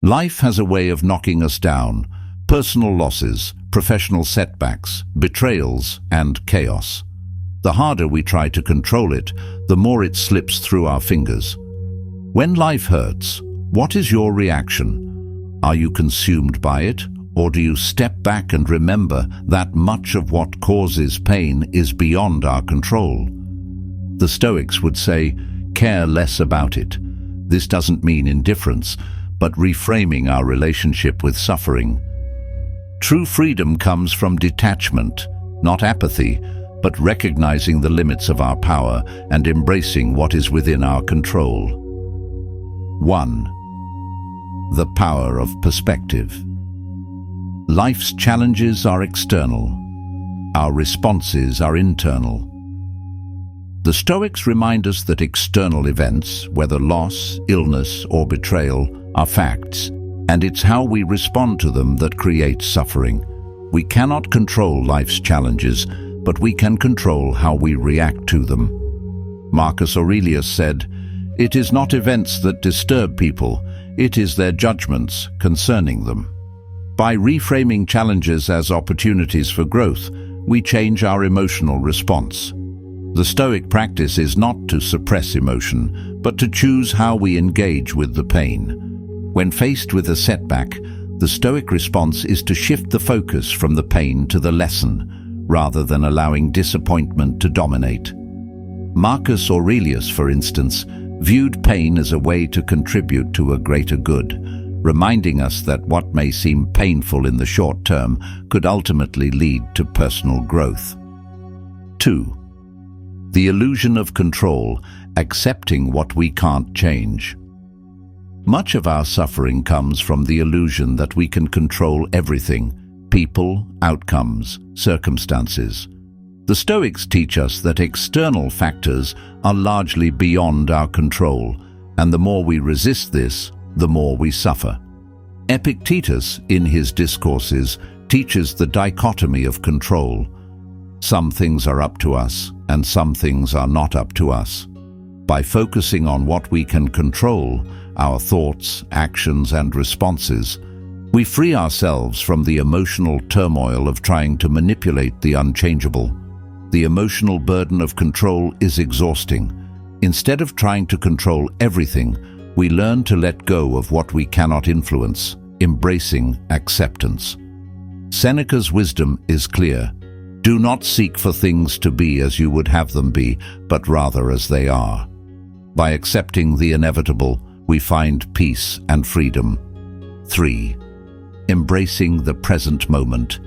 Life has a way of knocking us down: personal losses, professional setbacks, betrayals, and chaos. The harder we try to control it, the more it slips through our fingers. When life hurts, what is your reaction? Are you consumed by it, or do you step back and remember that much of what causes pain is beyond our control? The Stoics would say, care less about it. This doesn't mean indifference, but reframing our relationship with suffering. True freedom comes from detachment, not apathy, but recognizing the limits of our power and embracing what is within our control. 1. The power of perspective. Life's challenges are external. Our responses are internal. The Stoics remind us that external events, whether loss, illness, or betrayal, are facts, and it's how we respond to them that creates suffering. We cannot control life's challenges, but we can control how we react to them. Marcus Aurelius said, "It is not events that disturb people, it is their judgments concerning them." By reframing challenges as opportunities for growth, we change our emotional response. The Stoic practice is not to suppress emotion, but to choose how we engage with the pain. When faced with a setback, the Stoic response is to shift the focus from the pain to the lesson, rather than allowing disappointment to dominate. Marcus Aurelius, for instance, viewed pain as a way to contribute to a greater good, reminding us that what may seem painful in the short term could ultimately lead to personal growth. 2. The illusion of control, accepting what we can't change. Much of our suffering comes from the illusion that we can control everything: people, outcomes, circumstances. The Stoics teach us that external factors are largely beyond our control, and the more we resist this, the more we suffer. Epictetus, in his discourses, teaches the dichotomy of control. Some things are up to us, and some things are not up to us. By focusing on what we can control, our thoughts, actions, and responses, we free ourselves from the emotional turmoil of trying to manipulate the unchangeable. The emotional burden of control is exhausting. Instead of trying to control everything, we learn to let go of what we cannot influence, embracing acceptance. Seneca's wisdom is clear. Do not seek for things to be as you would have them be, but rather as they are. By accepting the inevitable, we find peace and freedom. 3. Embracing the present moment.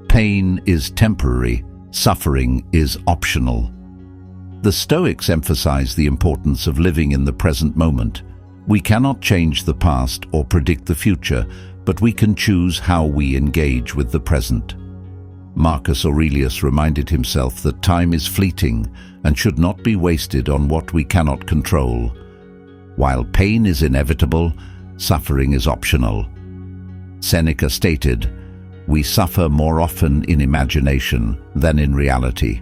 Pain is temporary, suffering is optional. The Stoics emphasize the importance of living in the present moment. We cannot change the past or predict the future, but we can choose how we engage with the present. Marcus Aurelius reminded himself that time is fleeting and should not be wasted on what we cannot control. While pain is inevitable, suffering is optional. Seneca stated, "We suffer more often in imagination than in reality."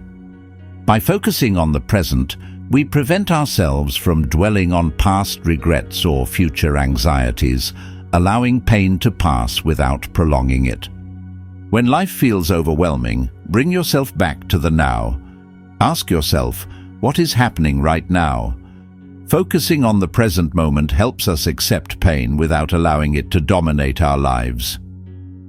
By focusing on the present, we prevent ourselves from dwelling on past regrets or future anxieties, allowing pain to pass without prolonging it. When life feels overwhelming, bring yourself back to the now. Ask yourself, what is happening right now? Focusing on the present moment helps us accept pain without allowing it to dominate our lives.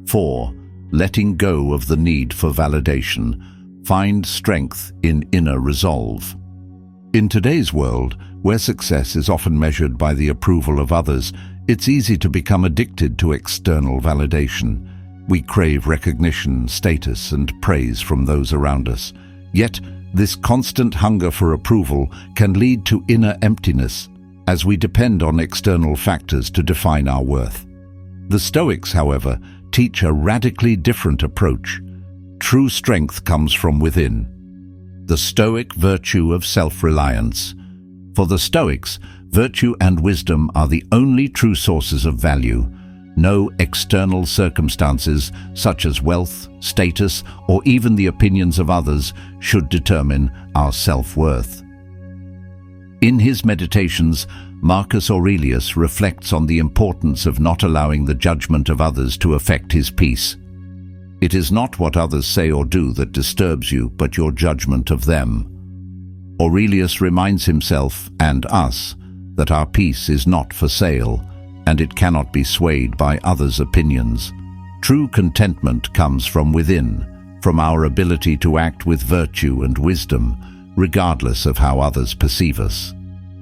4. Letting go of the need for validation. Find strength in inner resolve. In today's world, where success is often measured by the approval of others, it's easy to become addicted to external validation. We crave recognition, status, and praise from those around us. Yet, this constant hunger for approval can lead to inner emptiness, as we depend on external factors to define our worth. The Stoics, however, teach a radically different approach. True strength comes from within. The Stoic virtue of self-reliance. For the Stoics, virtue and wisdom are the only true sources of value. No external circumstances, such as wealth, status, or even the opinions of others, should determine our self-worth. In his meditations, Marcus Aurelius reflects on the importance of not allowing the judgment of others to affect his peace. It is not what others say or do that disturbs you, but your judgment of them. Aurelius reminds himself and us that our peace is not for sale, and it cannot be swayed by others' opinions. True contentment comes from within, from our ability to act with virtue and wisdom, regardless of how others perceive us.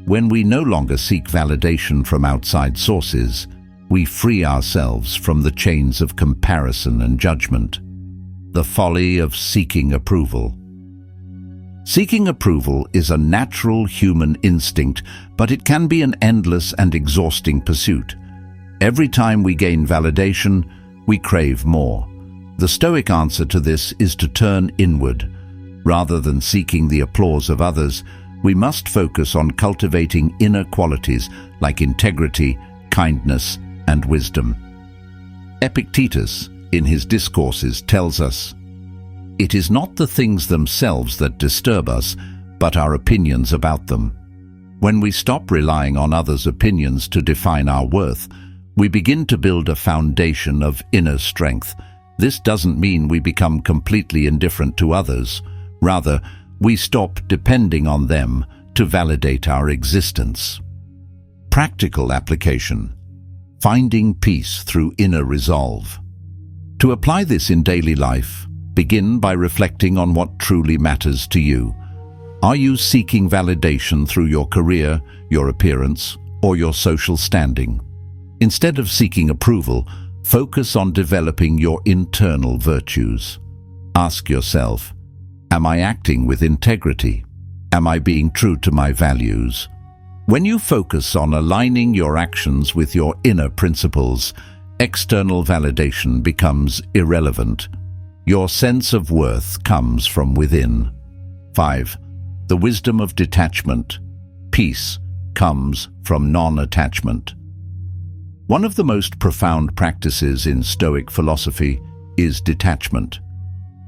When we no longer seek validation from outside sources, we free ourselves from the chains of comparison and judgment. The folly of seeking approval. Seeking approval is a natural human instinct, but it can be an endless and exhausting pursuit. Every time we gain validation, we crave more. The Stoic answer to this is to turn inward. Rather than seeking the applause of others, we must focus on cultivating inner qualities like integrity, kindness, and wisdom. Epictetus, in his discourses, tells us, "It is not the things themselves that disturb us, but our opinions about them." When we stop relying on others' opinions to define our worth, we begin to build a foundation of inner strength. This doesn't mean we become completely indifferent to others. Rather, we stop depending on them to validate our existence. Practical application. Finding peace through inner resolve. To apply this in daily life, begin by reflecting on what truly matters to you. Are you seeking validation through your career, your appearance, or your social standing? Instead of seeking approval, focus on developing your internal virtues. Ask yourself, am I acting with integrity? Am I being true to my values? When you focus on aligning your actions with your inner principles, external validation becomes irrelevant. Your sense of worth comes from within. 5. The wisdom of detachment. Peace comes from non-attachment. One of the most profound practices in Stoic philosophy is detachment.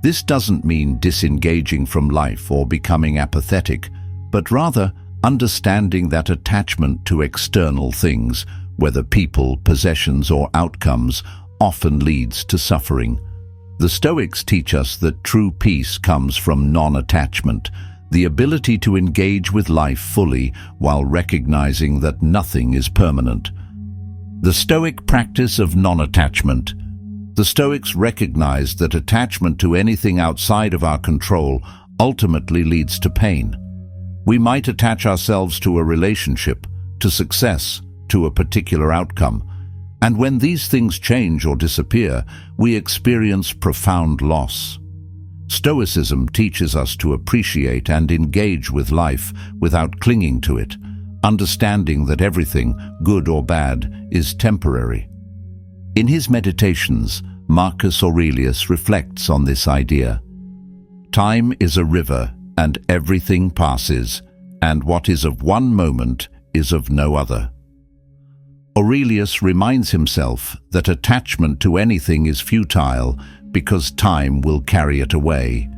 This doesn't mean disengaging from life or becoming apathetic, but rather understanding that attachment to external things, whether people, possessions, or outcomes, often leads to suffering. The Stoics teach us that true peace comes from non-attachment, the ability to engage with life fully while recognizing that nothing is permanent. The Stoic practice of non-attachment. The Stoics recognize that attachment to anything outside of our control ultimately leads to pain. We might attach ourselves to a relationship, to success, to a particular outcome, and when these things change or disappear, we experience profound loss. Stoicism teaches us to appreciate and engage with life without clinging to it, understanding that everything, good or bad, is temporary. In his meditations, Marcus Aurelius reflects on this idea. Time is a river, and everything passes, and what is of one moment is of no other. Aurelius reminds himself that attachment to anything is futile because time will carry it away.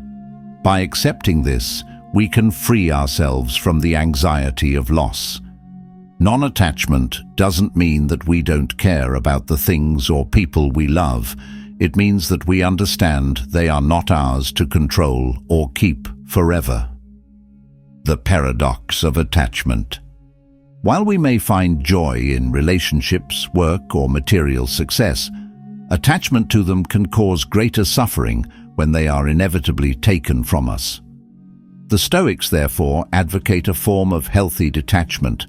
By accepting this, we can free ourselves from the anxiety of loss. Non-attachment doesn't mean that we don't care about the things or people we love. It means that we understand they are not ours to control or keep forever. The paradox of attachment. While we may find joy in relationships, work, or material success, attachment to them can cause greater suffering when they are inevitably taken from us. The Stoics, therefore, advocate a form of healthy detachment,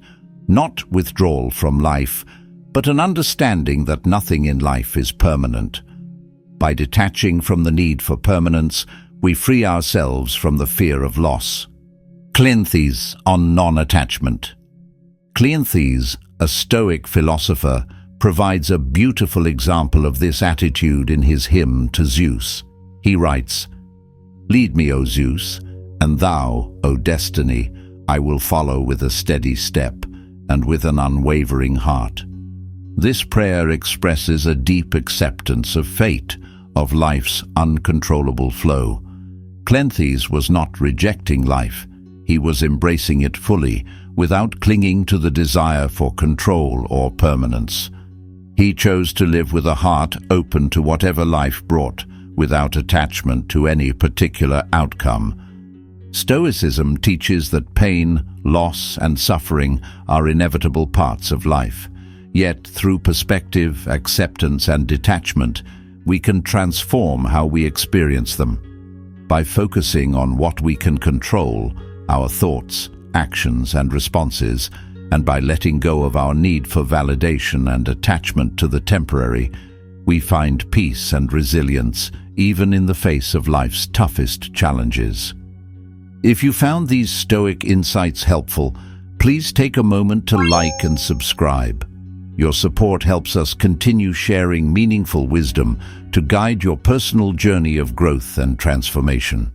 not withdrawal from life, but an understanding that nothing in life is permanent. By detaching from the need for permanence, we free ourselves from the fear of loss. Cleanthes on non-attachment. Cleanthes, a Stoic philosopher, provides a beautiful example of this attitude in his hymn to Zeus. He writes, "Lead me, O Zeus, and thou, O destiny, I will follow with a steady step and with an unwavering heart." This prayer expresses a deep acceptance of fate, of life's uncontrollable flow. Cleanthes was not rejecting life. He was embracing it fully, without clinging to the desire for control or permanence. He chose to live with a heart open to whatever life brought, without attachment to any particular outcome. Stoicism teaches that pain, loss, and suffering are inevitable parts of life. Yet, through perspective, acceptance, and detachment, we can transform how we experience them. By focusing on what we can control, our thoughts, actions, and responses, and by letting go of our need for validation and attachment to the temporary, we find peace and resilience even in the face of life's toughest challenges. If you found these Stoic insights helpful, please take a moment to like and subscribe. Your support helps us continue sharing meaningful wisdom to guide your personal journey of growth and transformation.